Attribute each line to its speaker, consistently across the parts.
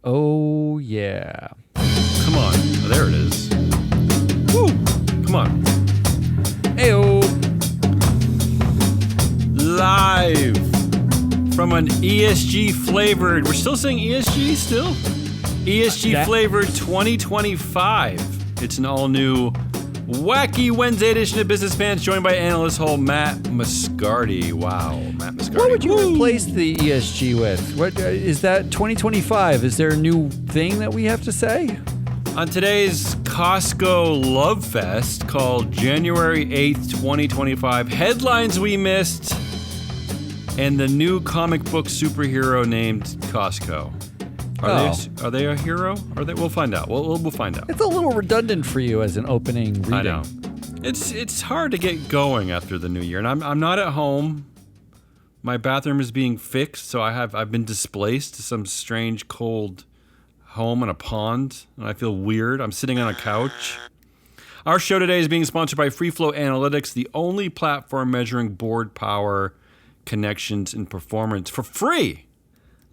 Speaker 1: Oh, yeah.
Speaker 2: Come on. Oh, there it is. Woo! Come on.
Speaker 1: Ayo.
Speaker 2: Live from an ESG-flavored... We're still saying ESG still? ESG-flavored 2025. It's an all-new Wacky Wednesday edition of Business Pants, joined by Analyst-Hole Matt Moscardi. Wow, Matt Moscardi.
Speaker 1: What would you replace the ESG with? What is that 2025? Is there a new thing that we have to say?
Speaker 2: On today's Costco Lovefest, called January 8th, 2025, headlines we missed, and the new comic book superhero named Costco. Are they a hero? Are they? We'll find out. We'll find out.
Speaker 1: It's a little redundant for you as an opening reading.
Speaker 2: I know. It's hard to get going after the new year, and I'm not at home. My bathroom is being fixed, so I've been displaced to some strange cold home in a pond, and I feel weird. I'm sitting on a couch. Our show today is being sponsored by Free Flow Analytics, the only platform measuring board power, connections, and performance for free.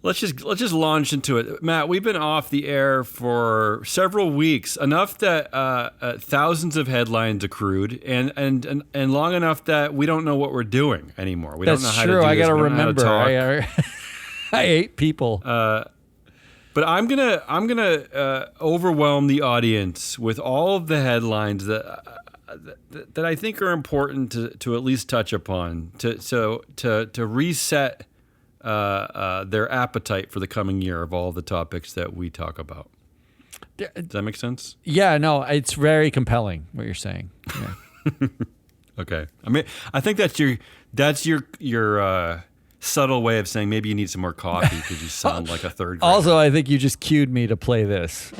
Speaker 2: Let's just launch into it. Matt, we've been off the air for several weeks, enough that thousands of headlines accrued, and long enough that we don't know what we're doing anymore. We don't know how to do this.
Speaker 1: That's true. I got to remember. I hate people.
Speaker 2: But I'm gonna overwhelm the audience with all of the headlines that I think are important to at least touch upon to reset their appetite for the coming year of all the topics that we talk about. Does that make sense?
Speaker 1: Yeah, no, it's very compelling what you're saying. Yeah.
Speaker 2: Okay. I mean, I think that's your subtle way of saying maybe you need some more coffee because you sound like a third grader.
Speaker 1: Also, I think you just cued me to play this.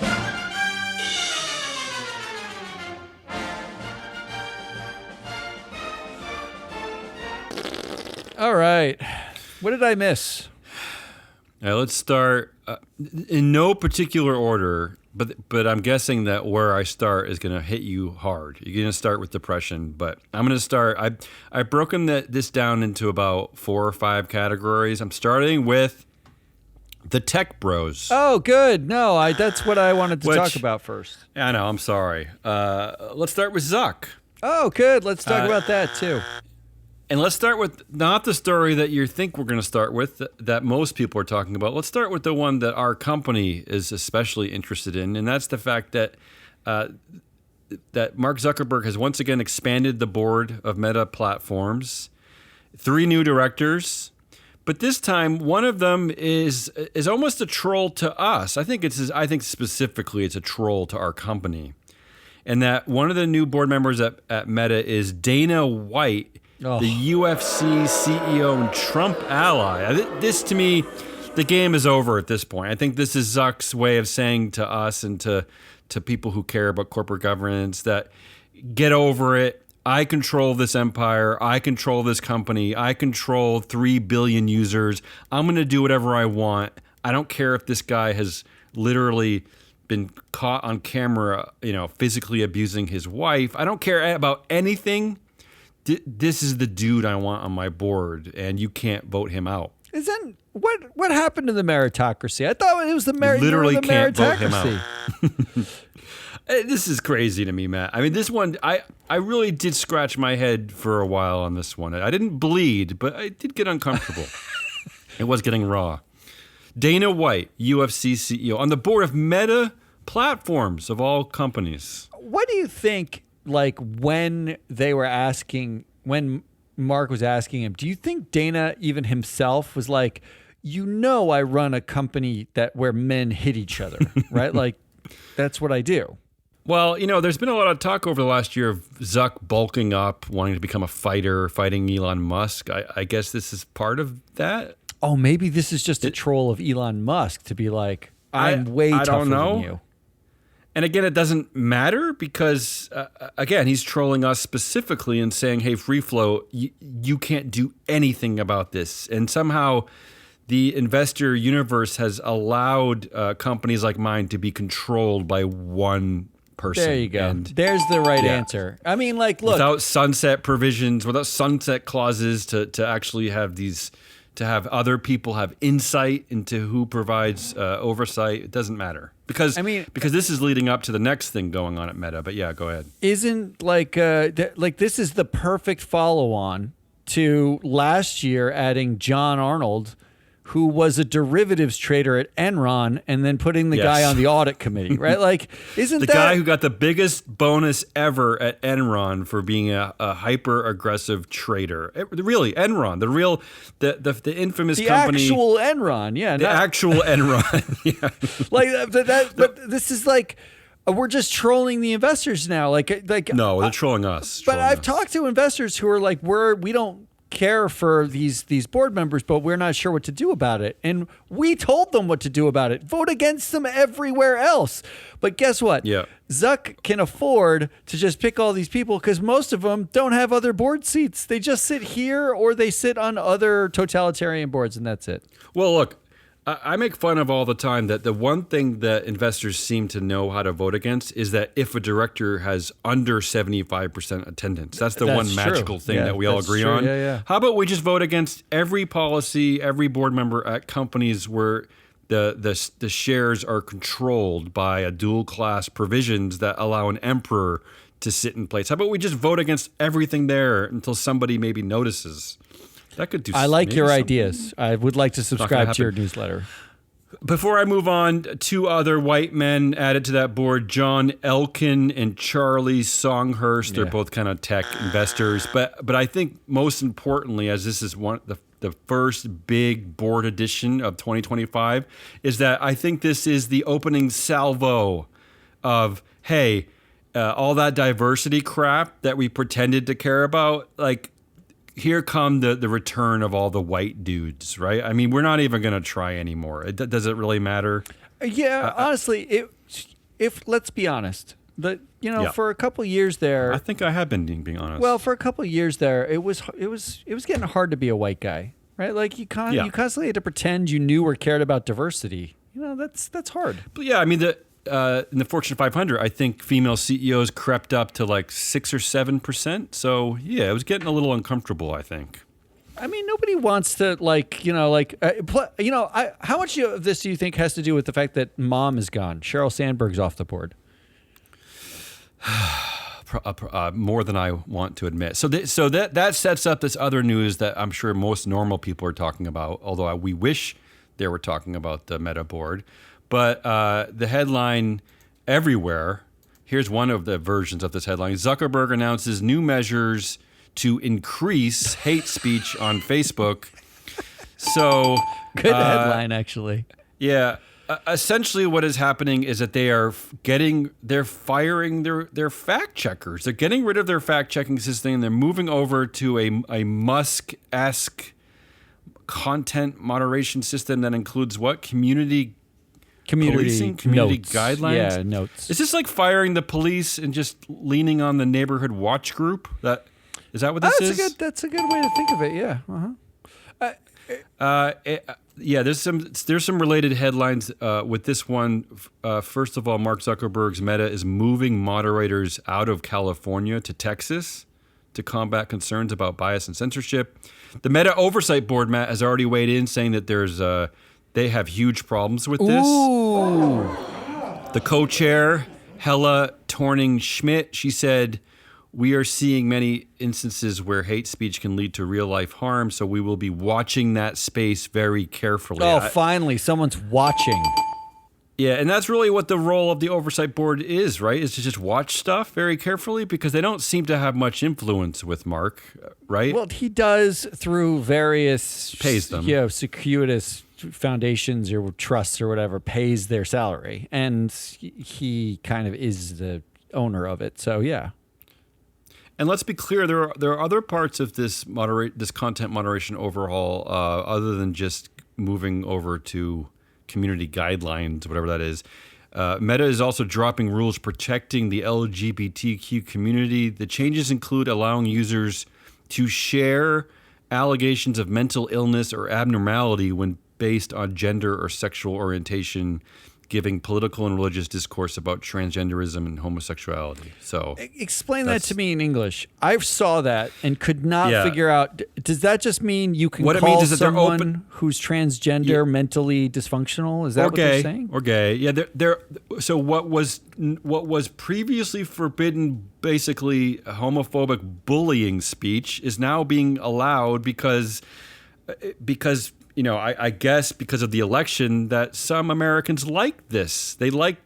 Speaker 1: All right. What did I miss?
Speaker 2: Let's start in no particular order, but I'm guessing that where I start is going to hit you hard. You're going to start with depression, but I'm going to start. I've broken this down into about 4 or 5 categories. I'm starting with the tech bros.
Speaker 1: Oh, good. No, that's what I wanted to talk about first.
Speaker 2: I know. I'm sorry. Let's start with Zuck.
Speaker 1: Oh, good. Let's talk about that too.
Speaker 2: And let's start with not the story that you think we're going to start with, that most people are talking about. Let's start with the one that our company is especially interested in, and that's the fact that that Mark Zuckerberg has once again expanded the board of Meta Platforms. 3 new directors, but this time one of them is almost a troll to us. I think specifically it's a troll to our company, and that one of the new board members at Meta is Dana White. Oh. The UFC CEO and Trump ally. This, to me, the game is over at this point. I think this is Zuck's way of saying to us and to people who care about corporate governance that get over it. I control this empire. I control this company. I control 3 billion users. I'm going to do whatever I want. I don't care if this guy has literally been caught on camera, physically abusing his wife. I don't care about anything. This is the dude I want on my board, and you can't vote him out.
Speaker 1: Isn't what happened to the meritocracy? I thought it was the meritocracy.
Speaker 2: Literally can't vote him out. This is crazy to me, Matt. I mean, this one, I really did scratch my head for a while on this one. I didn't bleed, but I did get uncomfortable. It was getting raw. Dana White, UFC CEO, on the board of Meta Platforms of all companies.
Speaker 1: What do you think? Like when Mark was asking him, do you think Dana even himself was like, I run a company where men hit each other, right? Like, that's what I do.
Speaker 2: Well, there's been a lot of talk over the last year of Zuck bulking up, wanting to become a fighter, fighting Elon Musk. I guess this is part of that.
Speaker 1: Oh, maybe this is just a troll of Elon Musk to be like, I'm way tougher than you.
Speaker 2: And again, it doesn't matter because, again, he's trolling us specifically and saying, hey, Free Flow, you can't do anything about this. And somehow the investor universe has allowed companies like mine to be controlled by one person.
Speaker 1: There you go. And there's the right answer. I mean, like, look.
Speaker 2: Without sunset provisions, without sunset clauses to actually have these to have other people have insight into who provides oversight. It doesn't matter because this is leading up to the next thing going on at Meta. But yeah, go ahead.
Speaker 1: Isn't like this is the perfect follow-on to last year adding John Arnold, who was a derivatives trader at Enron, and then putting the guy on the audit committee, right? Like, isn't
Speaker 2: the guy who got the biggest bonus ever at Enron for being a hyper-aggressive trader? Really, Enron, the infamous company.
Speaker 1: The actual Enron, yeah.
Speaker 2: The actual Enron, yeah.
Speaker 1: But this is like, we're just trolling the investors now.
Speaker 2: No, they're trolling us.
Speaker 1: But I've talked to investors who are like, we don't care for these board members, but we're not sure what to do about it. And we told them what to do about it. Vote against them everywhere else. But guess what?
Speaker 2: Yeah.
Speaker 1: Zuck can afford to just pick all these people because most of them don't have other board seats. They just sit here or they sit on other totalitarian boards, and that's it.
Speaker 2: Well, look, I make fun of all the time that the one thing that investors seem to know how to vote against is that if a director has under 75% attendance. That's one magical thing that we all agree on.
Speaker 1: Yeah.
Speaker 2: How about we just vote against every policy, every board member at companies where the shares are controlled by a dual class provisions that allow an emperor to sit in place? How about we just vote against everything there until somebody maybe notices? That could do.
Speaker 1: I like your ideas. I would like to subscribe to your newsletter.
Speaker 2: Before I move on, two other white men added to that board, John Elkin and Charlie Songhurst. They're both kind of tech investors. But I think most importantly, as this is the first big board edition of 2025, is that I think this is the opening salvo of, hey, all that diversity crap that we pretended to care about, like, here come the return of all the white dudes, right? I mean, we're not even going to try anymore. Does it really matter?
Speaker 1: Yeah, honestly, if let's be honest, for a couple of years there,
Speaker 2: I think I have been being honest.
Speaker 1: Well, for a couple of years there, it was getting hard to be a white guy, right? Like you constantly had to pretend you knew or cared about diversity. That's hard.
Speaker 2: But yeah, I mean in the Fortune 500, I think female CEOs crept up to like 6 or 7%. So yeah, it was getting a little uncomfortable, I think.
Speaker 1: I mean, nobody wants to how much of this do you think has to do with the fact that Mom is gone? Sheryl Sandberg's off the board.
Speaker 2: More than I want to admit. So that sets up this other news that I'm sure most normal people are talking about, although we wish they were talking about the Meta board. But the headline everywhere, here's one of the versions of this headline. Zuckerberg announces new measures to increase hate speech on Facebook. So
Speaker 1: good headline, actually.
Speaker 2: Yeah. Essentially what is happening is that they're firing their fact checkers. They're getting rid of their fact checking system and they're moving over to a Musk-esque content moderation system that includes what? Community policing, community
Speaker 1: notes.
Speaker 2: Guidelines.
Speaker 1: Yeah, notes.
Speaker 2: Is this like firing the police and just leaning on the neighborhood watch group? Is that what this is?
Speaker 1: That's a good way to think of it. Yeah.
Speaker 2: There's some related headlines with this one. First of all, Mark Zuckerberg's Meta is moving moderators out of California to Texas to combat concerns about bias and censorship. The Meta Oversight Board, Matt, has already weighed in, saying that they have huge problems with this.
Speaker 1: Ooh.
Speaker 2: The co-chair, Helle Thorning-Schmidt, she said, "We are seeing many instances where hate speech can lead to real-life harm, so we will be watching that space very carefully."
Speaker 1: Oh, finally, someone's watching.
Speaker 2: Yeah, and that's really what the role of the Oversight Board is, right? Is to just watch stuff very carefully because they don't seem to have much influence with Mark, right?
Speaker 1: Well, he does through various
Speaker 2: pays them.
Speaker 1: Circuitous foundations or trusts or whatever, pays their salary. And he kind of is the owner of it. So, yeah.
Speaker 2: And let's be clear, there are other parts of this content moderation overhaul other than just moving over to community guidelines, whatever that is. Meta is also dropping rules protecting the LGBTQ community. The changes include allowing users to share allegations of mental illness or abnormality when based on gender or sexual orientation, giving political and religious discourse about transgenderism and homosexuality. So
Speaker 1: explain that to me in English. I saw that and could not figure out. Does that just mean you can call someone who's transgender mentally dysfunctional? Is that what they're saying?
Speaker 2: Or gay? Yeah. So what was previously forbidden, basically homophobic bullying speech, is now being allowed because I guess because of the election, that some Americans like this. They like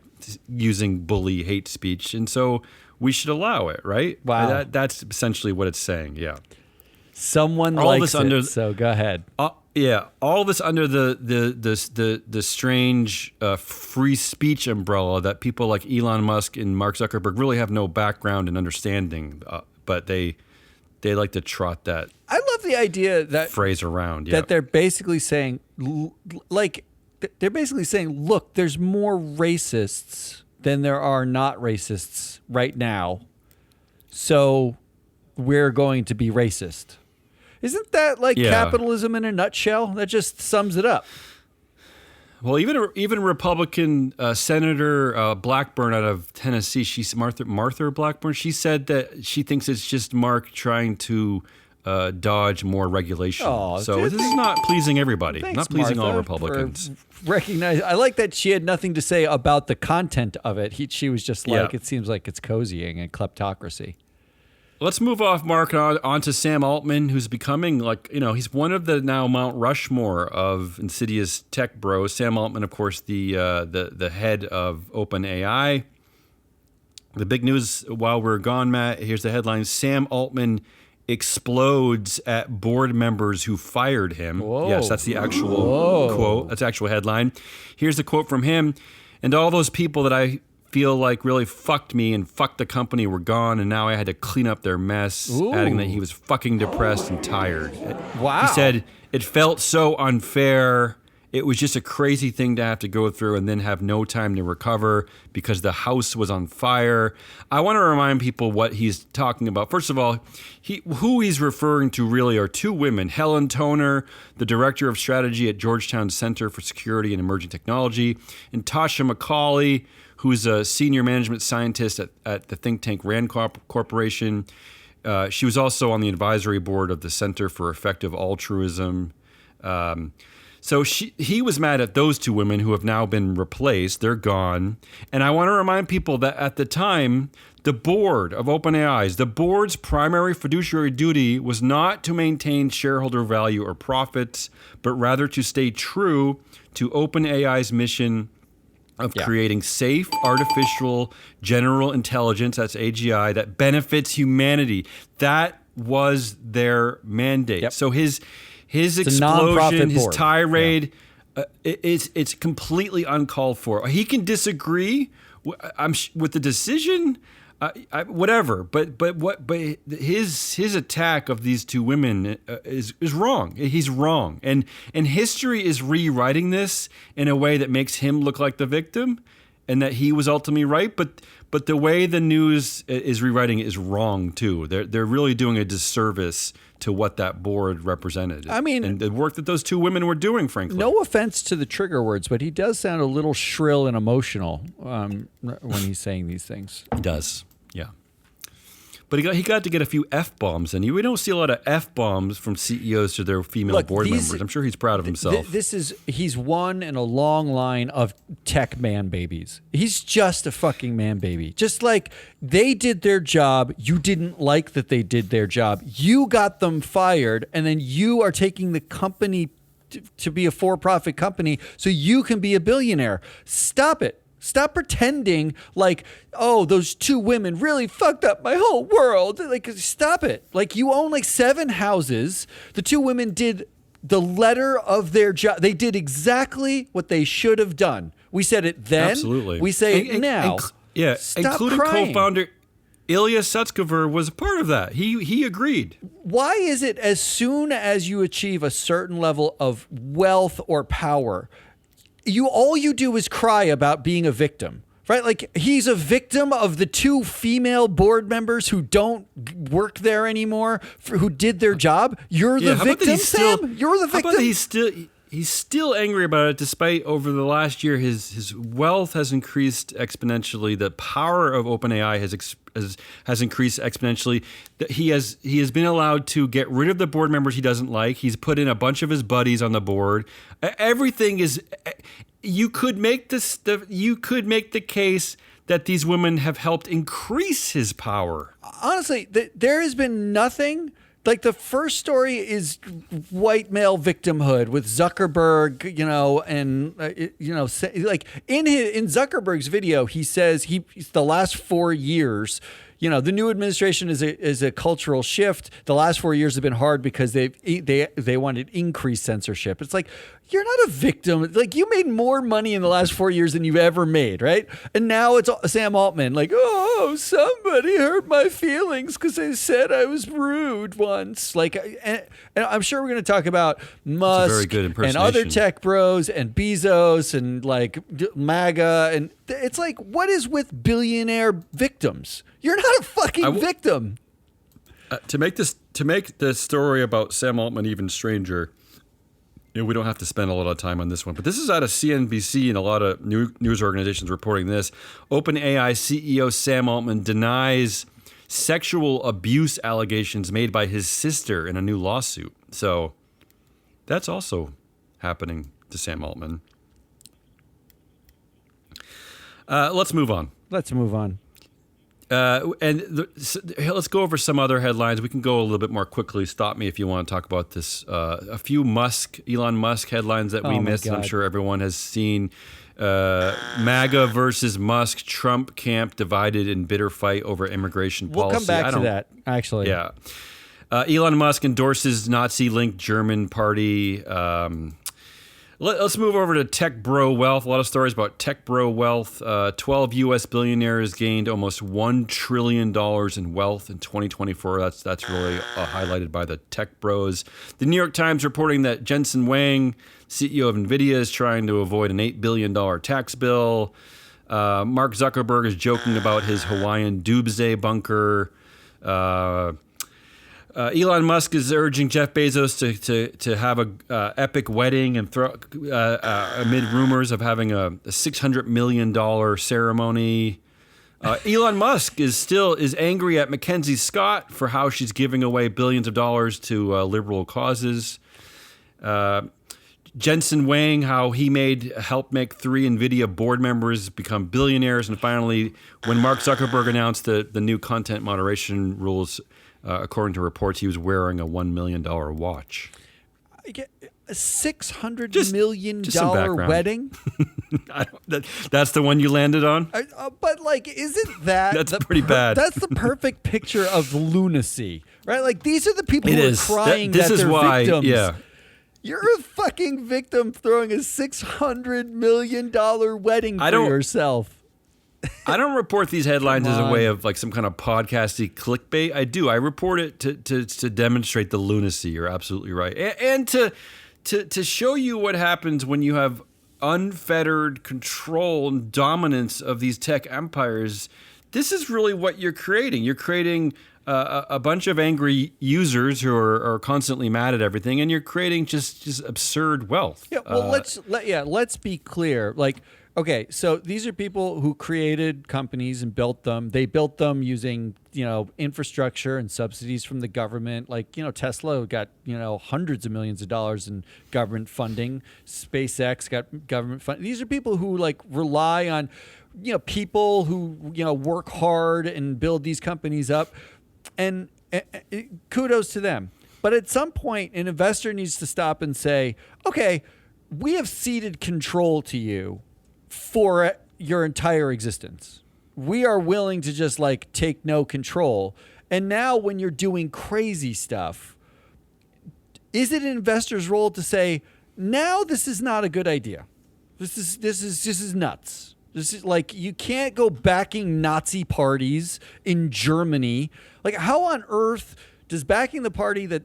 Speaker 2: using bully hate speech, and so we should allow it, right?
Speaker 1: Wow.
Speaker 2: That's essentially what it's saying, yeah.
Speaker 1: Someone all likes it, so go ahead.
Speaker 2: All this under the strange free speech umbrella that people like Elon Musk and Mark Zuckerberg really have no background in understanding, but they like to trot that.
Speaker 1: I love the idea that
Speaker 2: phrase around.
Speaker 1: That they're basically saying, look, there's more racists than there are not racists right now, so we're going to be racist. Isn't that like capitalism in a nutshell? That just sums it up.
Speaker 2: Well, even Republican Senator Blackburn out of Tennessee, she's Martha Blackburn. She said that she thinks it's just Mark trying to dodge more regulation. So this is not pleasing everybody, not pleasing all Republicans.
Speaker 1: I like that she had nothing to say about the content of it. She was just like, it seems like it's cozying and kleptocracy.
Speaker 2: Let's move off Mark on to Sam Altman, who's becoming he's one of the now Mount Rushmore of insidious tech bros. Sam Altman, of course, the head of OpenAI. The big news while we're gone, Matt, here's the headline. Sam Altman explodes at board members who fired him.
Speaker 1: Whoa.
Speaker 2: Yes, that's the actual quote. That's the actual headline. Here's the quote from him. And all those people that I feel like really fucked me and fucked the company were gone, and now I had to clean up their mess, adding that he was fucking depressed and tired.
Speaker 1: Wow.
Speaker 2: He said, it felt so unfair. It was just a crazy thing to have to go through and then have no time to recover because the house was on fire. I want to remind people what he's talking about. First of all, who he's referring to really are two women, Helle Toner, the director of strategy at Georgetown Center for Security and Emerging Technology, and Tasha McCauley, who's a senior management scientist at the think tank RAND Corporation. She was also on the advisory board of the Center for Effective Altruism. So he was mad at those two women who have now been replaced. They're gone. And I want to remind people that at the time, the board of OpenAI, the board's primary fiduciary duty was not to maintain shareholder value or profits, but rather to stay true to OpenAI's mission of creating safe, artificial, general intelligence, that's AGI, that benefits humanity. That was their mandate. Yep. So his explosion, his tirade, it's completely uncalled for. He can disagree with the decision, whatever. But his attack of these two women is wrong. He's wrong, and history is rewriting this in a way that makes him look like the victim, and that he was ultimately right. But the way the news is rewriting it is wrong too. They're really doing a disservice to what that board represented.
Speaker 1: I mean,
Speaker 2: and the work that those two women were doing, frankly.
Speaker 1: No offense to the trigger words, but he does sound a little shrill and emotional when he's saying these things.
Speaker 2: He does, yeah. But he got to get a few F-bombs, and we don't see a lot of F-bombs from CEOs to their female board members. I'm sure he's proud of himself.
Speaker 1: He's one in a long line of tech man babies. He's just a fucking man baby. Just like they did their job, you didn't like that they did their job. You got them fired, and then you are taking the company to be a for-profit company so you can be a billionaire. Stop it. Stop pretending like, oh, those two women really fucked up my whole world. Like, stop it. Like, you own like 7 houses. The two women did the letter of their job. They did exactly what they should have done. We said it then.
Speaker 2: Absolutely.
Speaker 1: We say it now. Stop
Speaker 2: including
Speaker 1: crying.
Speaker 2: Co-founder Ilya Sutskever was a part of that. He agreed.
Speaker 1: Why is it as soon as you achieve a certain level of wealth or power, all you do is cry about being a victim, right? Like, he's a victim of the 2 female board members who don't work there anymore, who did their job. You're the victim, Sam. You're the victim.
Speaker 2: How about he's still angry about it, despite over the last year his wealth has increased exponentially. The power of OpenAI has increased exponentially. That he has been allowed to get rid of the board members he doesn't like. He's put in a bunch of his buddies on the board. Everything is. You could make the case that these women have helped increase his power.
Speaker 1: Honestly, there has been nothing. Like, the first story is white male victimhood with Zuckerberg, and like in Zuckerberg's video, he says the last 4 years, the new administration is a cultural shift. The last 4 years have been hard because they wanted increased censorship. It's like, you're not a victim. Like, you made more money in the last 4 years than you've ever made, right? And now it's Sam Altman, like, oh, somebody hurt my feelings because they said I was rude once. Like, and I'm sure we're going to talk about Musk
Speaker 2: very good
Speaker 1: and other tech bros and Bezos and like MAGA, and it's like, what is with billionaire victims? You're not a fucking victim.
Speaker 2: To make the story about Sam Altman even stranger. We don't have to spend a lot of time on this one, but this is out of CNBC, and a lot of news organizations reporting this. OpenAI CEO Sam Altman denies sexual abuse allegations made by his sister in a new lawsuit. So that's also happening to Sam Altman. Let's move on.
Speaker 1: Let's
Speaker 2: go over some other headlines. We can go a little bit more quickly. Stop me if you want to talk about this. A few Elon Musk headlines that we missed. I'm sure everyone has seen. MAGA versus Musk. Trump camp divided in bitter fight over immigration policy.
Speaker 1: We'll come back to that, actually.
Speaker 2: Yeah. Elon Musk endorses Nazi-linked German party. Let's move over to tech bro wealth. A lot of stories about tech bro wealth. 12 U.S. billionaires gained almost $1 trillion in wealth in 2024. That's really highlighted by the tech bros. The New York Times reporting that Jensen Huang, CEO of NVIDIA, is trying to avoid an $8 billion tax bill. Mark Zuckerberg is joking about his Hawaiian doomsday bunker. Elon Musk is urging Jeff Bezos to have a epic wedding and throw amid rumors of having a $600 million ceremony. Elon Musk is angry at Mackenzie Scott for how she's giving away billions of dollars to liberal causes. Jensen Huang, how he helped make 3 NVIDIA board members become billionaires. And finally, when Mark Zuckerberg announced the new content moderation rules, according to reports, he was wearing a $1 million watch.
Speaker 1: A $600 million wedding?
Speaker 2: That's the one you landed on?
Speaker 1: But, like, isn't that...
Speaker 2: That's pretty bad.
Speaker 1: That's the perfect picture of lunacy, right? Like, these are the people who are crying
Speaker 2: that
Speaker 1: they're victims.
Speaker 2: Yeah.
Speaker 1: You're a fucking victim throwing a $600 million wedding for yourself.
Speaker 2: I don't report these headlines as a way of like some kind of podcasty clickbait. I do. I report it to demonstrate the lunacy. You're absolutely right, and to show you what happens when you have unfettered control and dominance of these tech empires. This is really what you're creating. You're creating a bunch of angry users who are constantly mad at everything, and you're creating just absurd wealth.
Speaker 1: Yeah. Well, let's be clear. Like, okay, so these are people who created companies and built them. They built them using, infrastructure and subsidies from the government. Like, Tesla got, hundreds of millions of dollars in government funding. SpaceX got government funding. These are people who like rely on, people who, work hard and build these companies up. And kudos to them. But at some point, an investor needs to stop and say, okay, we have ceded control to you for your entire existence. We are willing to just like take no control. And now when you're doing crazy stuff, is it an investor's role to say, now this is not a good idea. This is nuts. This is like, you can't go backing Nazi parties in Germany. Like, how on earth does backing the party that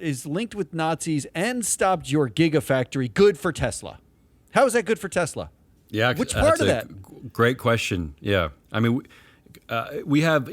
Speaker 1: is linked with Nazis and stopped your Gigafactory good for Tesla? How is that good for Tesla?
Speaker 2: Yeah,
Speaker 1: which part of that?
Speaker 2: Great question. Yeah, I mean, we have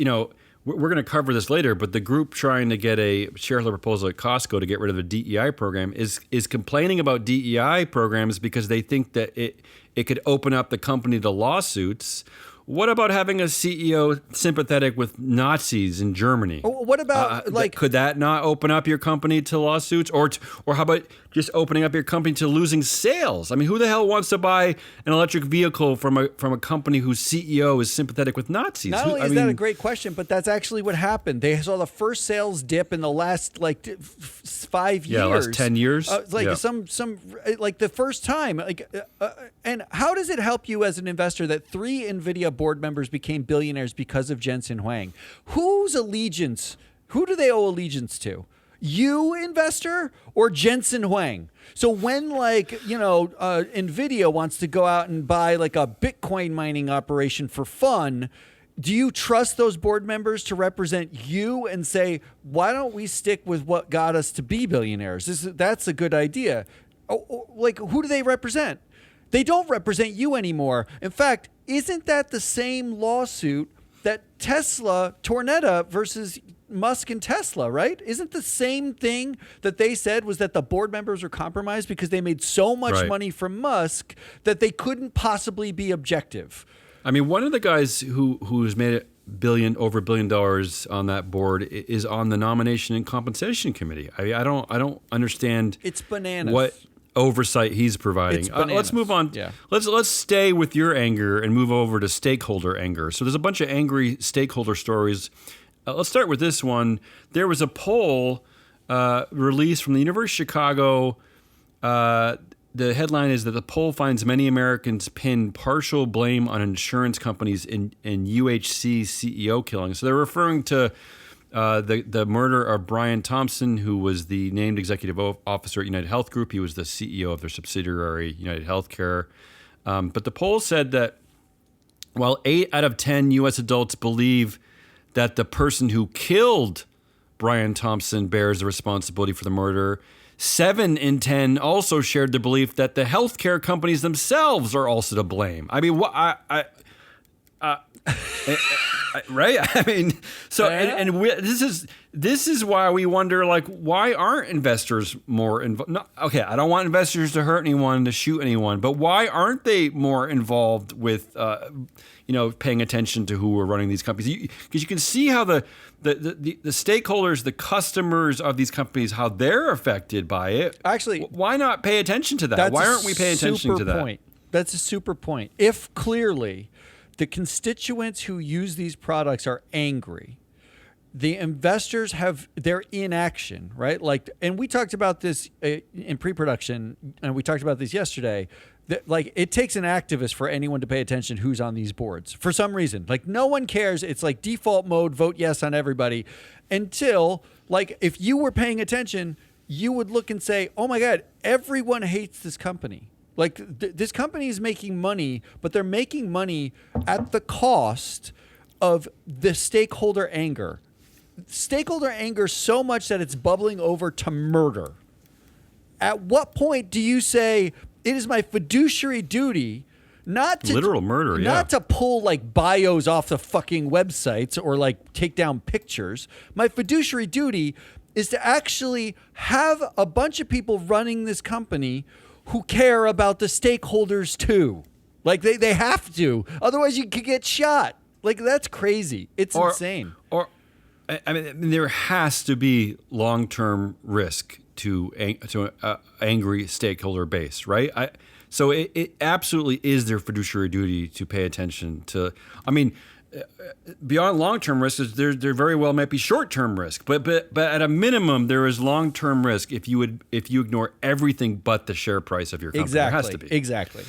Speaker 2: we're going to cover this later, but the group trying to get a shareholder proposal at Costco to get rid of the DEI program is complaining about DEI programs because they think that it could open up the company to lawsuits. What about having a CEO sympathetic with Nazis in Germany?
Speaker 1: What about
Speaker 2: could that not open up your company to lawsuits, or how about just opening up your company to losing sales? I mean, who the hell wants to buy an electric vehicle from a company whose CEO is sympathetic with Nazis?
Speaker 1: Not only is that a great question, but that's actually what happened. They saw the first sales dip in the last 5 years.
Speaker 2: Yeah, last 10 years.
Speaker 1: Like the first time. And how does it help you as an investor that 3 NVIDIA board members became billionaires because of Jensen Huang? Who do they owe allegiance to? You, investor, or Jensen Huang? So when NVIDIA wants to go out and buy like a Bitcoin mining operation for fun, do you trust those board members to represent you and say, why don't we stick with what got us to be billionaires? That's a good idea. Who do they represent? They don't represent you anymore. In fact, isn't that the same lawsuit that Tesla, Tornetta versus Musk and Tesla, right? Isn't the same thing that they said was that the board members were compromised because they made so much money from Musk that they couldn't possibly be objective?
Speaker 2: I mean, one of the guys who's made over $1 billion on that board is on the nomination and compensation committee. I don't understand.
Speaker 1: It's bananas.
Speaker 2: What oversight he's providing. Let's move on. Yeah. Let's stay with your anger and move over to stakeholder anger. So there's a bunch of angry stakeholder stories. Let's start with this one. There was a poll released from the University of Chicago. The headline is that the poll finds many Americans pin partial blame on insurance companies in UHC CEO killings. So they're referring to the murder of Brian Thompson, who was the named executive officer at United Health Group. He was the CEO of their subsidiary, United Healthcare. But the poll said that while 8 out of 10 U.S. adults believe that the person who killed Brian Thompson bears the responsibility for the murder, 7 in 10 also shared the belief that the healthcare companies themselves are also to blame. I mean, right? I mean, so this is why we wonder, why aren't investors more involved? Okay, I don't want investors to hurt anyone, to shoot anyone, but why aren't they more involved with, paying attention to who are running these companies? Because you can see how the stakeholders, the customers of these companies, how they're affected by it.
Speaker 1: Actually,
Speaker 2: why not pay attention to that? Why aren't we paying attention to that?
Speaker 1: That's a super point. If clearly the constituents who use these products are angry, the investors have their inaction, right? And we talked about this in pre-production, and we talked about this yesterday. It takes an activist for anyone to pay attention who's on these boards for some reason. No one cares. It's like default mode, vote yes on everybody, until if you were paying attention, you would look and say, oh my God, everyone hates this company. This company is making money, but they're making money at the cost of the stakeholder anger. Stakeholder anger so much that it's bubbling over to murder. At what point do you say, it is my fiduciary duty not to
Speaker 2: literal murder,
Speaker 1: not to pull bios off the fucking websites or take down pictures. My fiduciary duty is to actually have a bunch of people running this company who care about the stakeholders too. They have to. Otherwise you could get shot. That's crazy. It's insane.
Speaker 2: I mean, there has to be long-term risk to angry stakeholder base, right? So it absolutely is their fiduciary duty to pay attention to. I mean, beyond long-term risk, there very well might be short-term risk, but at a minimum, there is long-term risk if you ignore everything but the share price of your company.
Speaker 1: Exactly.
Speaker 2: There has to be.
Speaker 1: Exactly.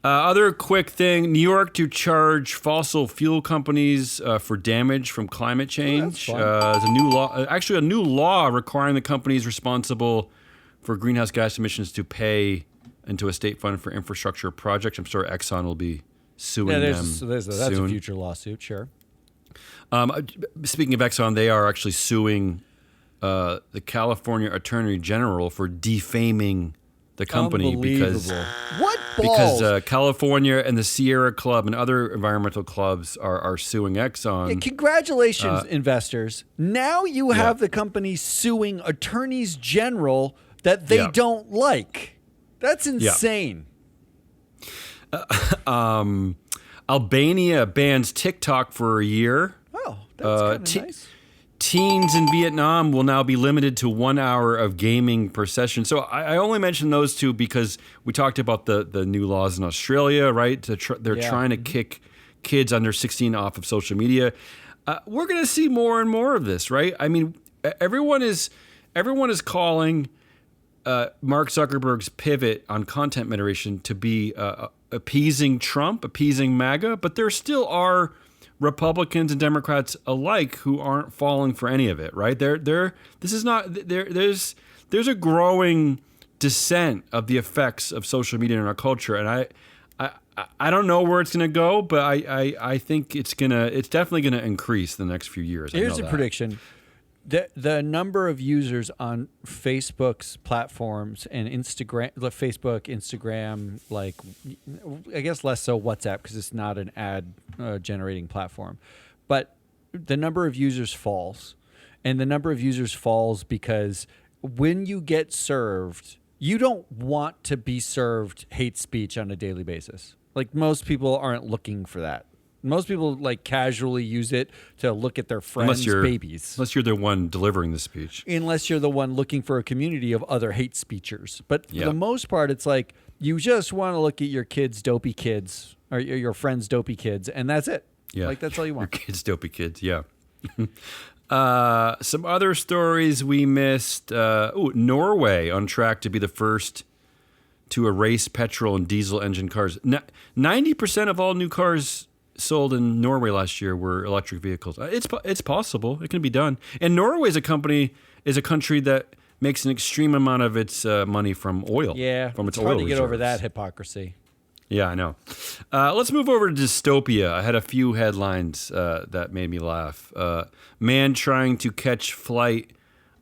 Speaker 2: Other quick thing: New York to charge fossil fuel companies for damage from climate change. There's a new law, a new law requiring the companies responsible for greenhouse gas emissions to pay into a state fund for infrastructure projects. I'm sure Exxon will be suing them
Speaker 1: that's
Speaker 2: soon.
Speaker 1: a future lawsuit, sure.
Speaker 2: Speaking of Exxon, they are actually suing the California Attorney General for defaming the company, because
Speaker 1: what balls?
Speaker 2: California and the Sierra Club and other environmental clubs are suing Exxon.
Speaker 1: Yeah, congratulations, investors. Now you have the company suing attorneys general that they don't like. That's insane.
Speaker 2: Albania bans TikTok for a year.
Speaker 1: Oh, that's kind of nice.
Speaker 2: Teens in Vietnam will now be limited to 1 hour of gaming per session. So I only mentioned those two because we talked about the new laws in Australia, right? They're trying to kick kids under 16 off of social media. We're going to see more and more of this, right? I mean, everyone is calling Mark Zuckerberg's pivot on content moderation to be appeasing Trump, appeasing MAGA, but there still are Republicans and Democrats alike who aren't falling for any of it, right? There's a growing dissent of the effects of social media in our culture, and I don't know where it's going to go, but I think it's definitely going to increase in the next few years.
Speaker 1: Here's a prediction. The number of users on Facebook's platforms and Instagram, like I guess less so WhatsApp because it's not an ad generating platform, but the number of users falls, and the number of users falls because when you get served, you don't want to be served hate speech on a daily basis. Like most people aren't looking for that. Most people like casually use it to look at their friends' babies.
Speaker 2: Unless you're the one delivering the speech.
Speaker 1: Unless you're the one looking for a community of other hate speechers. But for the most part, it's like you just want to look at your kids' dopey kids or your friends' dopey kids, and that's it.
Speaker 2: Yeah.
Speaker 1: Like that's all you want.
Speaker 2: Your kids' dopey kids, yeah. Some other stories we missed. Norway on track to be the first to erase petrol and diesel engine cars. 90% of all new cars sold in Norway last year were electric vehicles. It's possible. It can be done. And Norway is a country that makes an extreme amount of its money from oil.
Speaker 1: Yeah,
Speaker 2: from its
Speaker 1: it's hard
Speaker 2: oil
Speaker 1: to get
Speaker 2: reserves.
Speaker 1: over that hypocrisy.
Speaker 2: Yeah, I know. Let's move over to dystopia. I had a few headlines that made me laugh. Man trying to catch flight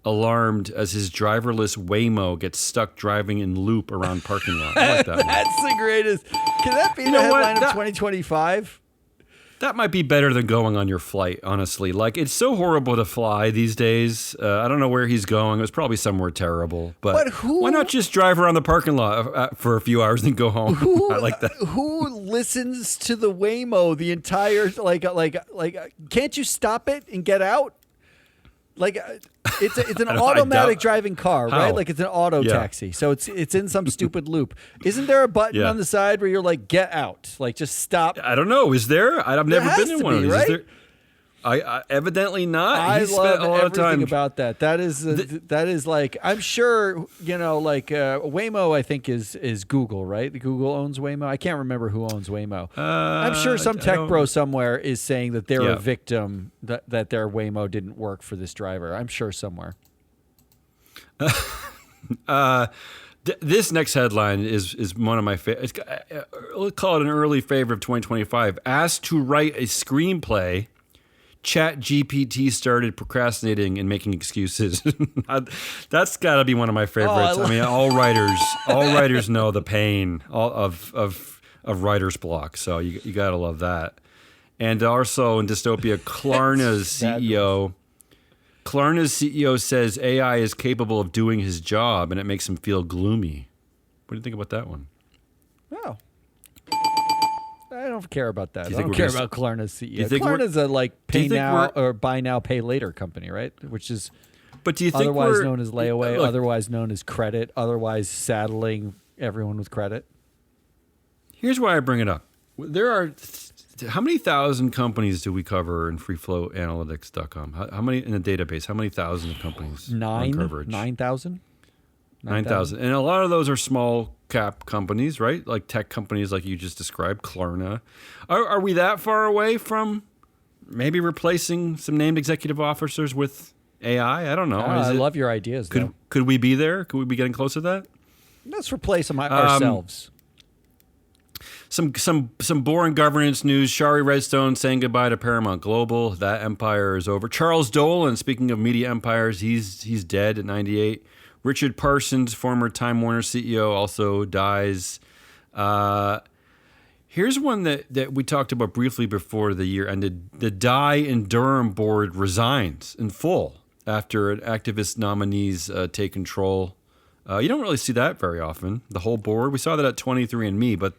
Speaker 2: alarmed as his driverless Waymo gets stuck driving in loop around parking lot. I like that one.
Speaker 1: That's the greatest. Can that be the headline of 2025?
Speaker 2: That might be better than going on your flight, honestly. Like, it's so horrible to fly these days. I don't know where he's going. It was probably somewhere terrible. But why not just drive around the parking lot for a few hours and go home? I like that.
Speaker 1: Who listens to the Waymo the entire, like, can't you stop it and get out? Like, it's an automatic driving car, right? Like it's an auto taxi. So it's in some stupid loop. Isn't there a button on the side where you're like, get out? Like, just stop.
Speaker 2: I don't know. Is there? I've never been in one of these.
Speaker 1: Right?
Speaker 2: Is there? I evidently not.
Speaker 1: I
Speaker 2: He spent a lot of time
Speaker 1: about that. That is like, I'm sure, like Waymo, I think is Google, right? Google owns Waymo. I can't remember who owns Waymo. I'm sure some tech bro somewhere is saying that they're a victim, that their Waymo didn't work for this driver. I'm sure somewhere.
Speaker 2: This next headline is one of my favorites. We'll call it an early favorite of 2025. Asked to write a screenplay, ChatGPT started procrastinating and making excuses. That's got to be one of my favorites. I mean, all writers know the pain of writer's block. So you got to love that. And also in dystopia, Klarna's CEO says AI is capable of doing his job, and it makes him feel gloomy. What do you think about that one?
Speaker 1: Oh. I don't care about that. I don't care about Klarna's CEO. Klarna's a pay now or buy now, pay later company, right? Which is otherwise known as layaway, otherwise known as credit, otherwise saddling everyone with credit.
Speaker 2: Here's why I bring it up. There are how many thousand companies do we cover in freeflowanalytics.com? How many in a database? How many thousand companies on coverage?
Speaker 1: 9,000?
Speaker 2: 9,000. And a lot of those are small cap companies, right? Like tech companies like you just described, Klarna. Are we that far away from maybe replacing some named executive officers with AI? I don't know.
Speaker 1: I love your ideas, though.
Speaker 2: Could we be there? Could we be getting close to that?
Speaker 1: Let's replace them ourselves.
Speaker 2: Some boring governance news. Shari Redstone saying goodbye to Paramount Global. That empire is over. Charles Dolan, speaking of media empires, he's dead at 98. Richard Parsons, former Time Warner CEO, also dies. Here's one that we talked about briefly before the year ended. The Dye and Durham board resigns in full after an activist nominees take control. You don't really see that very often. The whole board. We saw that at 23andMe, but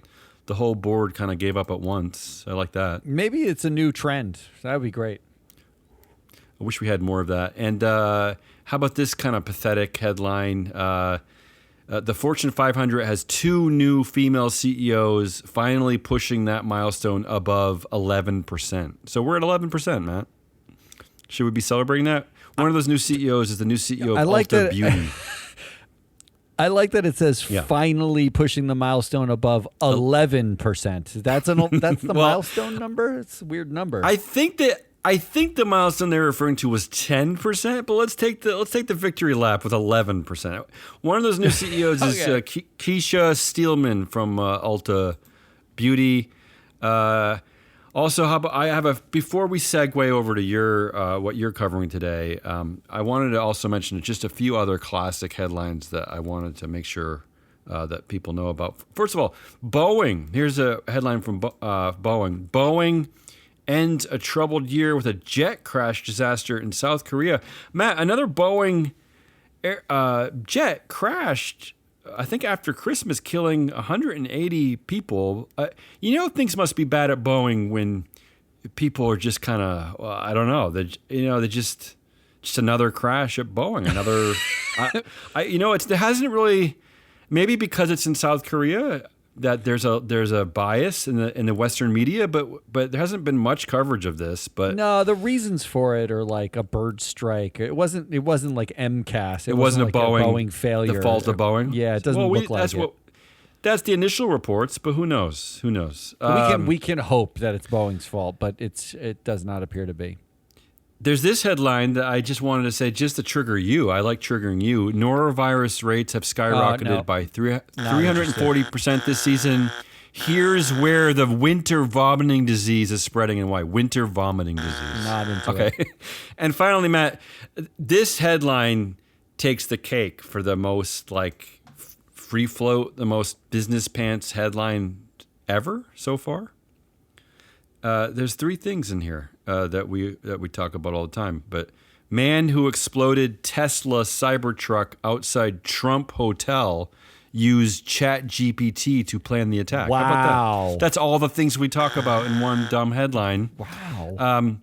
Speaker 2: the whole board kind of gave up at once. I like that.
Speaker 1: Maybe it's a new trend. That would be great.
Speaker 2: I wish we had more of that. And how about this kind of pathetic headline? The Fortune 500 has 2 new female CEOs, finally pushing that milestone above 11%. So we're at 11%, Matt. Should we be celebrating that? One of those new CEOs is the new CEO of Ulta Beauty.
Speaker 1: I like that it says finally pushing the milestone above 11%. That's the milestone number? It's a weird number.
Speaker 2: I think the milestone they're referring to was 10%, but let's take the victory lap with 11%. One of those new CEOs is Keisha Steelman from Ulta Beauty. Also, before we segue over to your what you're covering today, I wanted to also mention just a few other classic headlines that I wanted to make sure that people know about. First of all, Boeing. Here's a headline from Boeing. Boeing ends a troubled year with a jet crash disaster in South Korea. Matt, another Boeing jet crashed, I think after Christmas, killing 180 people. Things must be bad at Boeing when people are just kind of, I don't know. They just another crash at Boeing. Another, it hasn't really, maybe because it's in South Korea, that there's a bias in the Western media, but there hasn't been much coverage of this. But
Speaker 1: no, the reasons for it are like a bird strike. It wasn't like MCAS.
Speaker 2: It wasn't like a Boeing
Speaker 1: failure.
Speaker 2: The fault of Boeing.
Speaker 1: Yeah, it doesn't look like it.
Speaker 2: That's the initial reports, but who knows? Who knows?
Speaker 1: We can hope that it's Boeing's fault, but it does not appear to be.
Speaker 2: There's this headline that I just wanted to say, just to trigger you. I like triggering you. Norovirus rates have skyrocketed by 340% this season. Here's where the winter vomiting disease is spreading and why. Winter vomiting disease.
Speaker 1: Not into it.
Speaker 2: And finally, Matt, this headline takes the cake for the most free float, the most business pants headline ever so far. There's 3 things in here that we talk about all the time. But man who exploded Tesla Cybertruck outside Trump Hotel used ChatGPT to plan the attack.
Speaker 1: Wow.
Speaker 2: How about that? That's all the things we talk about in one dumb headline.
Speaker 1: Wow.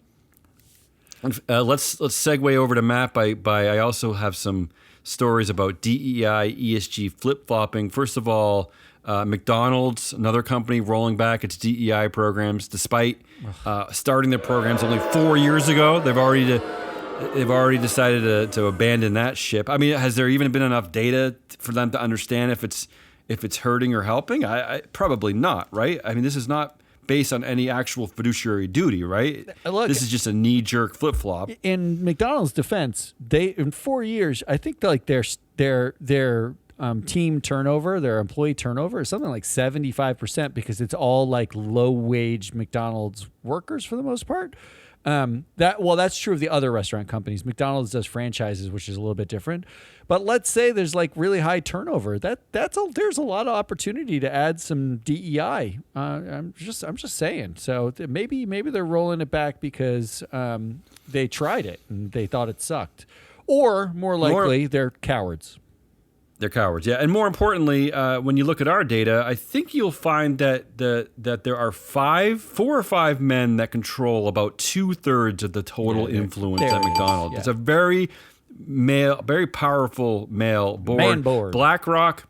Speaker 2: Let's segue over to Matt by I also have some stories about DEI, ESG flip-flopping. First of all, McDonald's, another company rolling back its DEI programs, despite starting their programs only 4 years ago. They've already decided to abandon that ship. I mean, has there even been enough data for them to understand if it's hurting or helping? I probably not, right? I mean, this is not based on any actual fiduciary duty, right?
Speaker 1: Look,
Speaker 2: this is just a knee-jerk flip-flop.
Speaker 1: In McDonald's defense, in 4 years, I think their team turnover, their employee turnover is something like 75% because it's all like low-wage McDonald's workers for the most part. That's true of the other restaurant companies. McDonald's does franchises, which is a little bit different. But let's say there's like really high turnover. There's a lot of opportunity to add some DEI. I'm just saying. So maybe they're rolling it back because they tried it and they thought it sucked, or more likely they're cowards.
Speaker 2: They're cowards, yeah. And more importantly, when you look at our data, I think you'll find that there are 4 or 5 men that control about 2/3 of the total influence at McDonald's. Yeah. It's a very powerful male board.
Speaker 1: Man board.
Speaker 2: BlackRock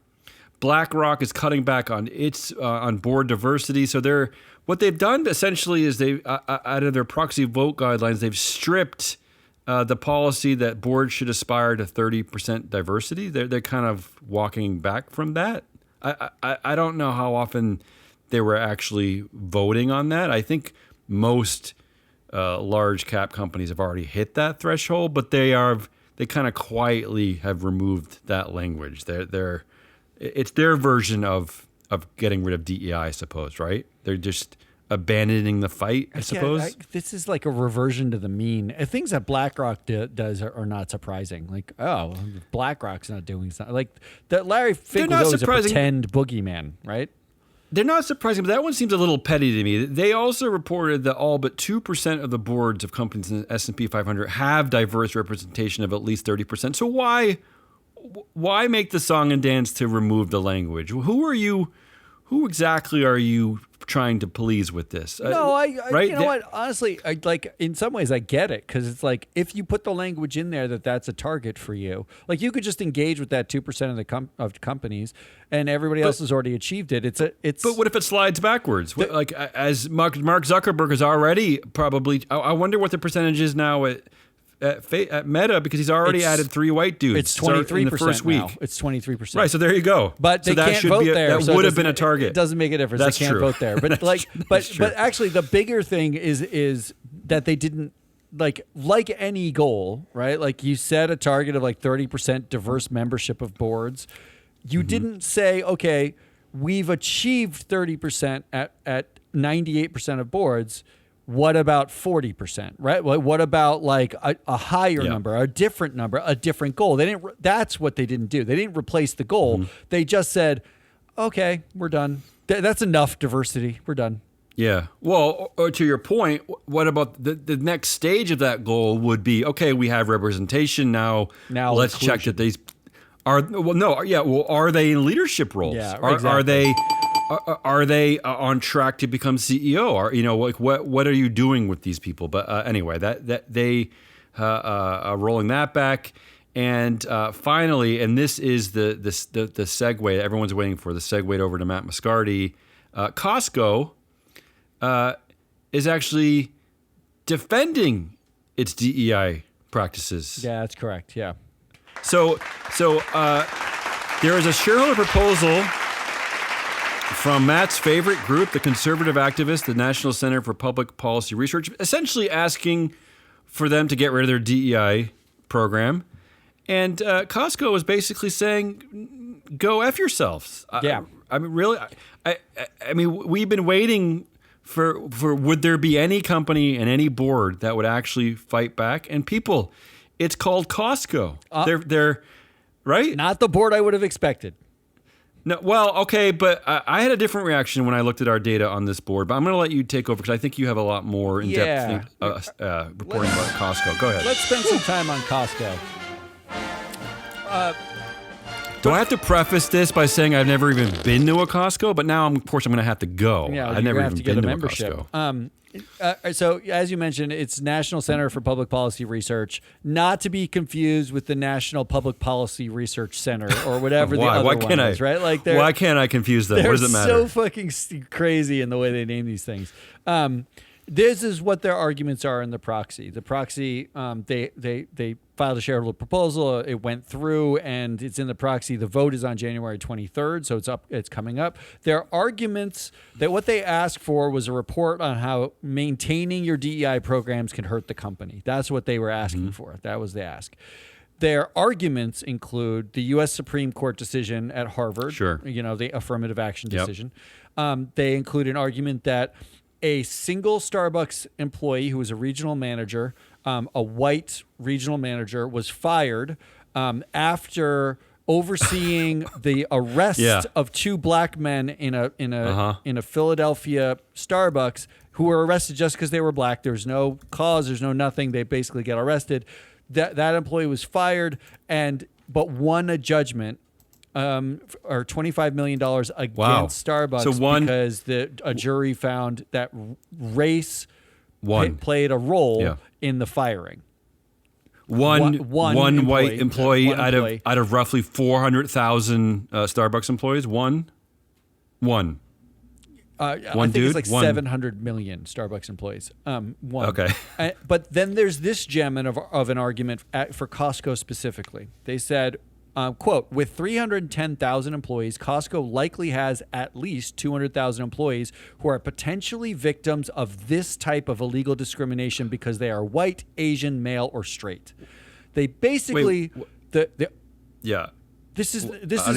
Speaker 2: is cutting back on its on board diversity. So what they've done essentially is they out of their proxy vote guidelines, they've stripped the policy that boards should aspire to 30% diversity. They're kind of walking back from that. I don't know how often they were actually voting on that. I think most large cap companies have already hit that threshold, but they kind of quietly have removed that language. It's their version of getting rid of DEI, I suppose, right? They're just abandoning the fight, I suppose.
Speaker 1: This is like a reversion to the mean. Things that BlackRock does are not surprising. Like, oh, BlackRock's not doing something. Like, that Larry Fink was always a pretend boogeyman, right?
Speaker 2: They're not surprising, but that one seems a little petty to me. They also reported that all but 2% of the boards of companies in the S&P 500 have diverse representation of at least 30%. So why make the song and dance to remove the language? Who exactly are you trying to please with this?
Speaker 1: No,
Speaker 2: right?
Speaker 1: You know what? Honestly, in some ways I get it, because it's like, if you put the language in there that's a target for you, like, you could just engage with that 2% of the of companies, and everybody else has already achieved it. But
Speaker 2: what if it slides backwards? As Mark Zuckerberg is already probably. I wonder what the percentage is now at Meta, because he's already added 3 white dudes.
Speaker 1: It's 23%
Speaker 2: in the first week.
Speaker 1: Now. It's 23%.
Speaker 2: Right, so there you go.
Speaker 1: But they can't vote there.
Speaker 2: That would have been a target.
Speaker 1: It doesn't make a difference.
Speaker 2: That's
Speaker 1: they can't
Speaker 2: true.
Speaker 1: vote there. But but actually, the bigger thing is that they didn't like any goal, right? Like, you set a target of like 30% diverse membership of boards. You didn't say, okay, we've achieved 30% at 98% of boards. What about 40%, right? What about like a higher number, a different number, a different goal? That's what they didn't do. They didn't replace the goal. They just said, okay, we're done. That's enough diversity. We're done.
Speaker 2: Yeah. Well, or to your point, what about the next stage of that goal would be, okay, we have representation now. Let's
Speaker 1: inclusion.
Speaker 2: check that these are, are they in leadership roles?
Speaker 1: Yeah,
Speaker 2: exactly. Are they on track to become CEO? Or what are you doing with these people? But anyway, that they are rolling that back, and finally, and this is the segue everyone's waiting for, the segue over to Matt Moscardi. Costco is actually defending its DEI practices.
Speaker 1: Yeah, that's correct. Yeah.
Speaker 2: So there is a shareholder proposal from Matt's favorite group, the conservative activists, the National Center for Public Policy Research, essentially asking for them to get rid of their DEI program. And Costco is basically saying, go F yourselves.
Speaker 1: Yeah.
Speaker 2: I mean, really, I mean, we've been waiting for would there be any company and any board that would actually fight back? And people, it's called Costco. They're right?
Speaker 1: Not the board I would have expected.
Speaker 2: No, well, okay, but I had a different reaction when I looked at our data on this board. But I'm going to let you take over, because I think you have a lot more in-depth reporting about Costco. Go ahead.
Speaker 1: Let's spend some time on Costco.
Speaker 2: Do I have to preface this by saying I've never even been to a Costco? But now, of course, I'm going to have to go.
Speaker 1: Yeah,
Speaker 2: I've never even been to a Costco.
Speaker 1: So, as you mentioned, it's National Center for Public Policy Research, not to be confused with the National Public Policy Research Center or whatever the other one is, right? Like,
Speaker 2: why can't I confuse them? What does it matter?
Speaker 1: They're so fucking crazy in the way they name these things. This is what their arguments are in the proxy. The proxy, they filed a shareholder proposal. It went through, and it's in the proxy. The vote is on January 23rd, so it's coming up. Their arguments, that what they asked for was a report on how maintaining your DEI programs can hurt the company. That's what they were asking for. That was the ask. Their arguments include the U.S. Supreme Court decision at Harvard, the affirmative action decision. They include an argument that a single Starbucks employee who was a regional manager, a white regional manager, was fired after overseeing the arrest of 2 black men in a Philadelphia Starbucks, who were arrested just because they were black. There's no cause, there's no nothing. They basically get arrested. That employee was fired, but won a judgment. Or $25 million against Starbucks because a jury found that race played a role in the firing.
Speaker 2: One white employee out of roughly 400,000 Starbucks employees. One.
Speaker 1: I think it's like 700 million Starbucks employees. One.
Speaker 2: Okay.
Speaker 1: But then there's this gem of an argument for Costco specifically. They said, quote, with 310,000 employees, Costco likely has at least 200,000 employees who are potentially victims of this type of illegal discrimination because they are white, Asian, male, or straight. They basically... This is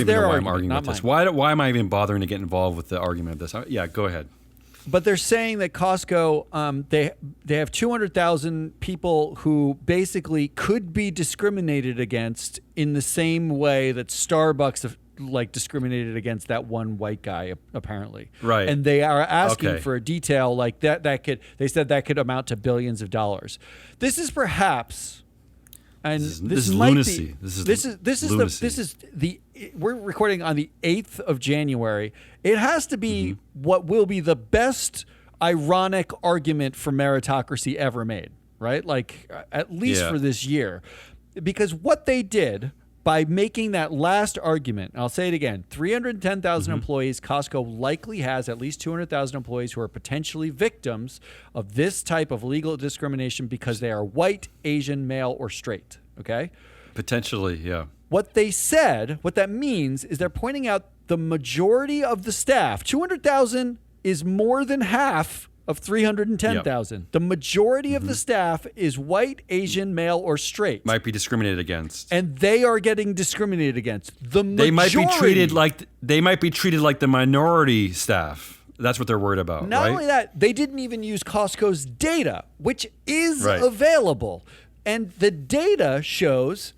Speaker 1: their argument,
Speaker 2: arguing
Speaker 1: not
Speaker 2: with this.
Speaker 1: mine.
Speaker 2: Why am I even bothering to get involved with the argument of this? Yeah, go ahead.
Speaker 1: But they're saying that Costco, they have 200,000 people who basically could be discriminated against in the same way that Starbucks have, like, discriminated against that one white guy, apparently.
Speaker 2: Right.
Speaker 1: And they are asking
Speaker 2: Okay.
Speaker 1: for a detail like that. They said that could amount to billions of dollars. This is perhaps, and
Speaker 2: this is lunacy.
Speaker 1: We're recording on the 8th of January. It has to be what will be the best ironic argument for meritocracy ever made, right? Like, at least for this year. Because what they did by making that last argument, and I'll say it again, 310,000 employees, Costco likely has at least 200,000 employees who are potentially victims of this type of legal discrimination because they are white, Asian, male, or straight, okay?
Speaker 2: Potentially, yeah.
Speaker 1: What they said, what that means is they're pointing out the majority of the staff, 200,000 is more than half of 310,000. Yep. The majority of the staff is white, Asian, male, or straight.
Speaker 2: Might be discriminated against.
Speaker 1: And they are getting discriminated against. The majority.
Speaker 2: They might be treated like the minority staff. That's what they're worried about,
Speaker 1: Not
Speaker 2: right?
Speaker 1: only that, they didn't even use Costco's data, which is available. And the data shows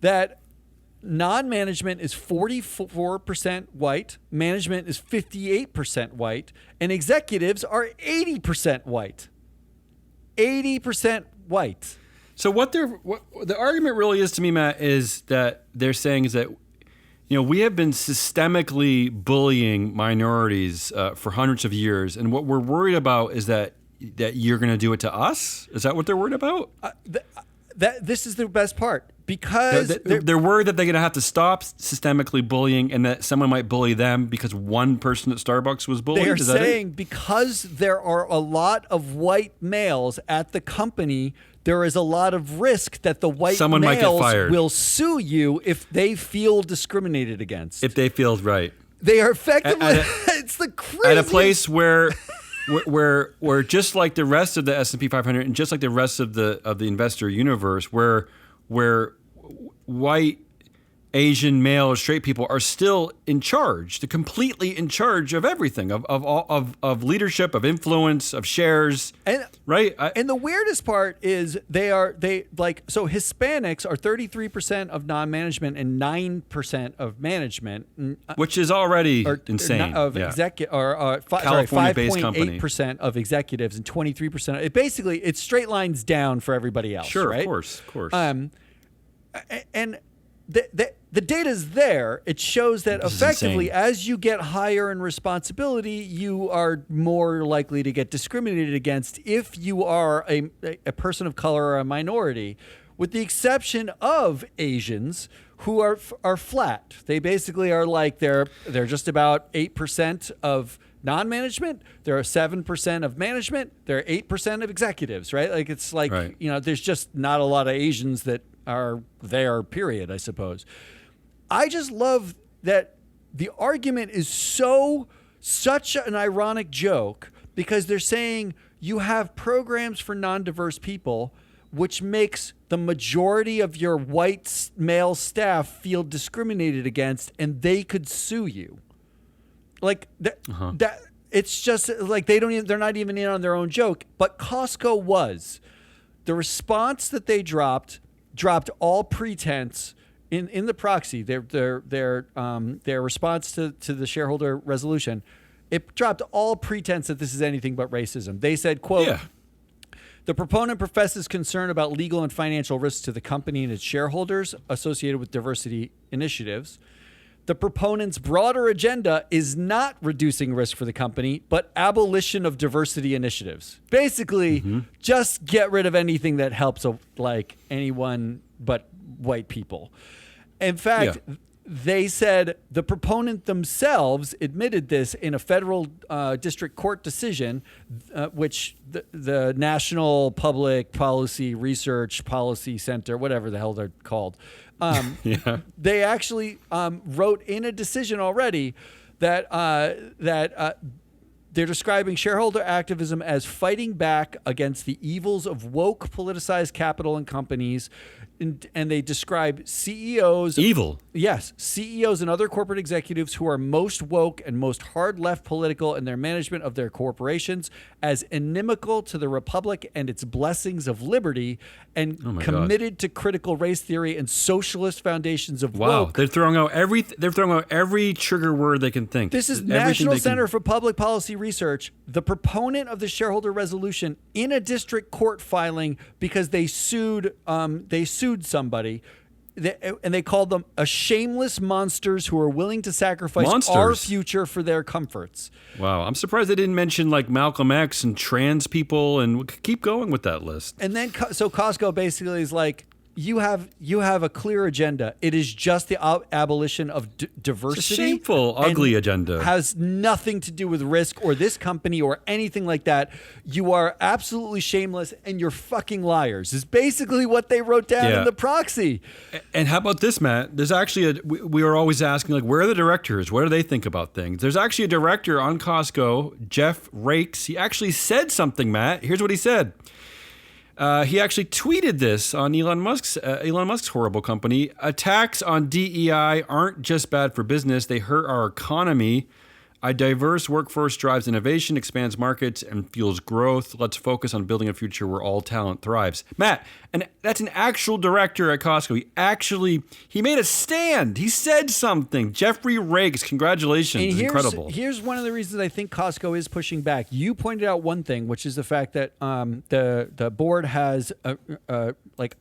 Speaker 1: that non-management is 44% white, management is 58% white, and executives are 80% white. 80% white.
Speaker 2: So what the argument really is to me, Matt, is that they're saying is that, we have been systemically bullying minorities for hundreds of years, and what we're worried about is that you're going to do it to us? Is that what they're worried about?
Speaker 1: This is the best part. Because
Speaker 2: they're worried that they're going to have to stop systemically bullying and that someone might bully them because one person at Starbucks was bullied?
Speaker 1: They're saying because there are a lot of white males at the company, there is a lot of risk that the white
Speaker 2: Someone might get fired.
Speaker 1: Will sue you if they feel discriminated against.
Speaker 2: If they feel right.
Speaker 1: They are effectively, it's the craziest.
Speaker 2: At a place where just like the rest of the S&P 500 and just like the rest of the investor universe, where white, Asian, male, or straight people are still in charge. They're completely in charge of everything, of leadership, of influence, of shares.
Speaker 1: And
Speaker 2: right.
Speaker 1: And the weirdest part is so Hispanics are 33% of non-management and 9% of management,
Speaker 2: which is already insane.
Speaker 1: California-based company, 5.8% of executives and 23%. It straight lines down for everybody else.
Speaker 2: Sure,
Speaker 1: right?
Speaker 2: Of course.
Speaker 1: And the data's there. It shows that effectively, as you get higher in responsibility, you are more likely to get discriminated against if you are a person of color or a minority, with the exception of Asians who are flat. They basically are like they're just about 8% of non-management. There are 7% of management. There are 8% of executives, right? Like it's like, there's just not a lot of Asians that are there, period, I suppose. I just love that the argument is such an ironic joke because they're saying you have programs for non-diverse people, which makes the majority of your white male staff feel discriminated against and they could sue you. Like that it's just like they're not even in on their own joke, but Costco was. The response that they dropped all pretense in the proxy. Their response to the shareholder resolution, it dropped all pretense that this is anything but racism. They said, quote, the proponent professes concern about legal and financial risks to the company and its shareholders associated with diversity initiatives. The proponent's broader agenda is not reducing risk for the company, but abolition of diversity initiatives. Basically, just get rid of anything that helps like anyone but white people. In fact, they said the proponent themselves admitted this in a federal district court decision, which the National Public Policy Research Policy Center, whatever the hell they're called, they actually wrote in a decision already that They're describing shareholder activism as fighting back against the evils of woke politicized capital and companies. And they describe CEOs.
Speaker 2: Evil.
Speaker 1: Yes. CEOs and other corporate executives who are most woke and most hard left political in their management of their corporations as inimical to the republic and its blessings of liberty and committed to critical race theory and socialist foundations of woke.
Speaker 2: They're throwing out every trigger word they can think.
Speaker 1: This is National Center for Public Policy Research, the proponent of the shareholder resolution in a district court filing because they sued somebody. And they called them a shameless monsters who are willing to sacrifice our future for their comforts.
Speaker 2: Wow. I'm surprised they didn't mention like Malcolm X and trans people and keep going with that list.
Speaker 1: And then, so Costco basically is like, you have a clear agenda. It is just the abolition of diversity.
Speaker 2: It's a shameful, ugly agenda.
Speaker 1: Has nothing to do with risk or this company or anything like that. You are absolutely shameless and you're fucking liars is basically what they wrote down in the proxy.
Speaker 2: And how about this, Matt? There's actually we were always asking, like, where are the directors? What do they think about things? There's actually a director on Costco, Jeff Rakes. He actually said something, Matt. Here's what he said. He actually tweeted this on Elon Musk's horrible company. Attacks on DEI aren't just bad for business. They hurt our economy. A diverse workforce drives innovation, expands markets, and fuels growth. Let's focus on building a future where all talent thrives. Matt, and that's an actual director at Costco. He made a stand. He said something. Jeffrey Rakes, congratulations. It's incredible.
Speaker 1: Here's one of the reasons I think Costco is pushing back. You pointed out one thing, which is the fact that the board has a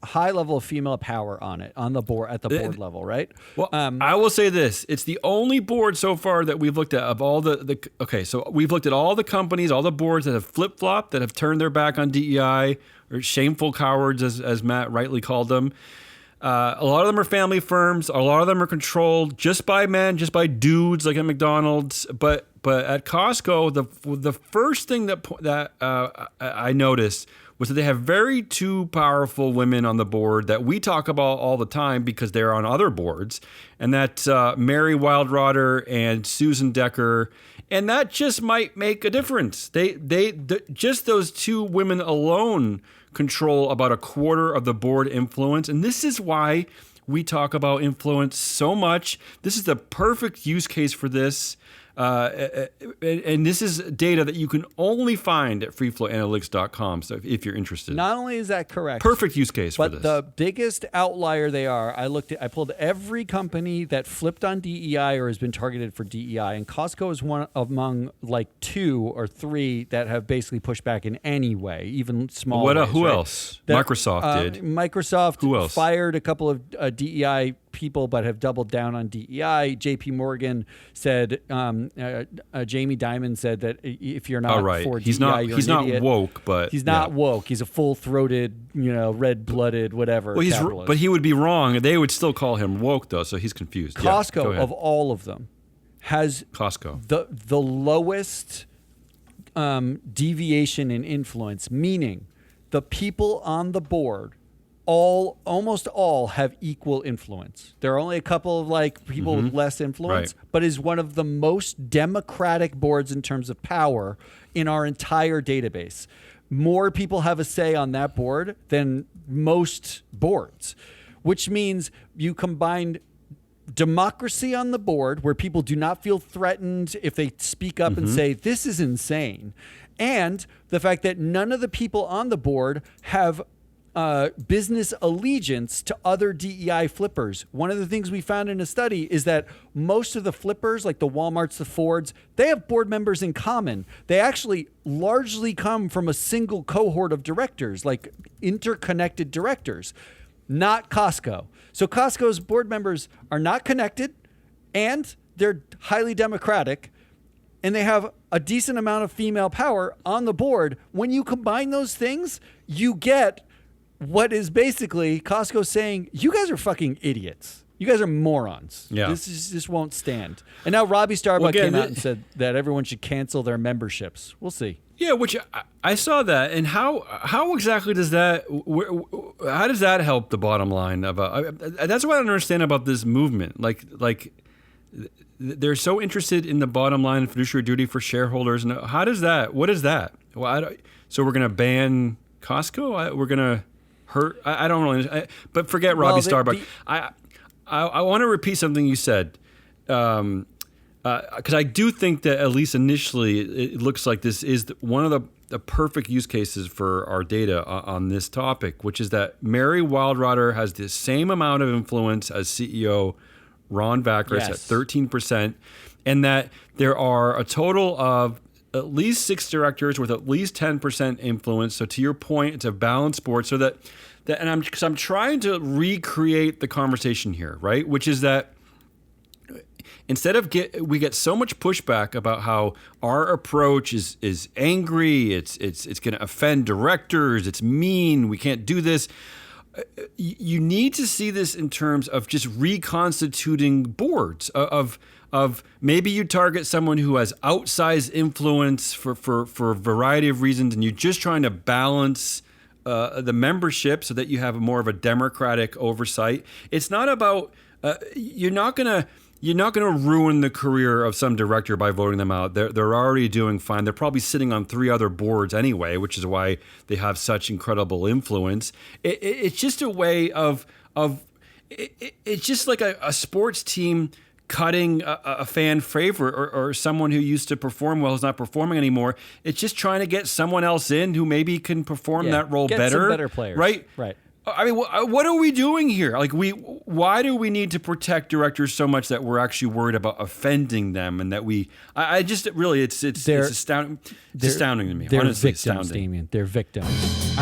Speaker 1: high level of female power on it, on the board, at the board level, right?
Speaker 2: Well, I will say this. It's the only board so far that we've looked at of all so we've looked at all the companies, all the boards that have flip-flopped, that have turned their back on DEI, or shameful cowards, as Matt rightly called them. A lot of them are family firms. A lot of them are controlled just by men, just by dudes like at McDonald's. But at Costco, the first thing that I noticed was that they have two powerful women on the board that we talk about all the time because they're on other boards, and that's Mary Wildrotter and Susan Decker, and that just might make a difference. Just those two women alone control about a quarter of the board influence, and this is why we talk about influence so much. This is the perfect use case for this. And this is data that you can only find at freeflowanalytics.com. So if you're interested,
Speaker 1: not only is that correct,
Speaker 2: perfect use case for this.
Speaker 1: But the biggest outlier I pulled every company that flipped on DEI or has been targeted for DEI, and Costco is one among like 2 or 3 that have basically pushed back in any way, even small.
Speaker 2: Who else? Microsoft did.
Speaker 1: Microsoft
Speaker 2: who else?
Speaker 1: Fired a couple of DEI people, but have doubled down on DEI. JP Morgan said, Jamie Dimon said that if you're not for DEI, you're an idiot.
Speaker 2: Woke, but
Speaker 1: he's not woke. He's a full-throated, red-blooded, whatever.
Speaker 2: Well, but he would be wrong. They would still call him woke, though, so he's confused.
Speaker 1: Costco, of all of them, has the lowest deviation in influence, meaning the people on the board almost all have equal influence. There are only a couple of people with less influence, but is one of the most democratic boards in terms of power in our entire database. More people have a say on that board than most boards, which means you combine democracy on the board where people do not feel threatened if they speak up and say, this is insane. And the fact that none of the people on the board have business allegiance to other DEI flippers. One of the things we found in a study is that most of the flippers, like the Walmarts, the Fords, they have board members in common. They actually largely come from a single cohort of directors, like interconnected directors, not Costco. So Costco's board members are not connected, and they're highly democratic, and they have a decent amount of female power on the board. When you combine those things, you get what is basically Costco saying, you guys are fucking idiots. You guys are morons.
Speaker 2: Yeah.
Speaker 1: This won't stand. And now Robbie Starbuck came out and said that everyone should cancel their memberships. We'll see.
Speaker 2: Yeah, which I saw that. And how exactly does that, how does that help the bottom line? That's what I don't understand about this movement. Like they're so interested in the bottom line and fiduciary duty for shareholders. And how does that? What is that? Well, so we're going to ban Costco? We're going to hurt? I don't really. But forget Robbie Starbuck. I want to repeat something you said. Because I do think that at least initially it looks like this is one of the perfect use cases for our data on this topic, which is that Mary Wildrotter has the same amount of influence as CEO Ron Vackris at 13%, and that there are a total of at least 6 directors with at least 10% influence. So to your point, it's a balanced board. So that and I'm trying to recreate the conversation here, right? Which is that instead of we get so much pushback about how our approach is angry, it's going to offend directors, it's mean, we can't do this. You need to see this in terms of just reconstituting boards of maybe you target someone who has outsized influence for a variety of reasons, and you're just trying to balance the membership so that you have more of a democratic oversight. It's not about you're not going to ruin the career of some director by voting them out. They're already doing fine. They're probably sitting on 3 other boards anyway, which is why they have such incredible influence. It's just a way of it's just like a sports team cutting a fan favorite or someone who used to perform well is not performing anymore. It's just trying to get someone else in who maybe can perform that role better.
Speaker 1: Some better players.
Speaker 2: Right. I mean, what are we doing here? Like, why do we need to protect directors so much that we're actually worried about offending them, and that I just really, it's astounding. It's astounding to me.
Speaker 1: They're
Speaker 2: Honestly,
Speaker 1: victims,
Speaker 2: astounding.
Speaker 1: Damien. They're victims.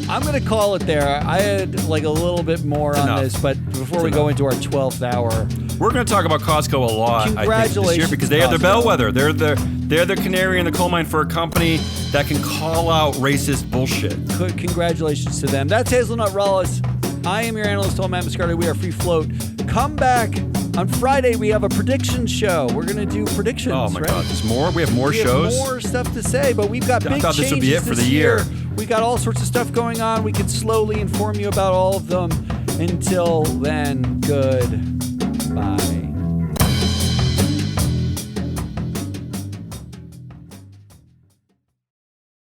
Speaker 1: I'm going to call it there. I had like a little bit more on this, but before we go into our 12th hour,
Speaker 2: we're going to talk about Costco a lot.
Speaker 1: Congratulations,
Speaker 2: I think, this year, because they are the bellwether. They're the canary in the coal mine for a company that can call out racist bullshit.
Speaker 1: Congratulations to them. That's Hazelnut Rallis. I am your Analyst-Hole Matt Moscardi. We are Free Float. Come back on Friday. We have a prediction show. We're going to do predictions.
Speaker 2: Oh my God, there's more. We have more shows.
Speaker 1: We have more stuff to say, but we've got big changes.
Speaker 2: I thought this would be it for the year.
Speaker 1: We got all sorts of stuff going on. We can slowly inform you about all of them. Until then, goodbye.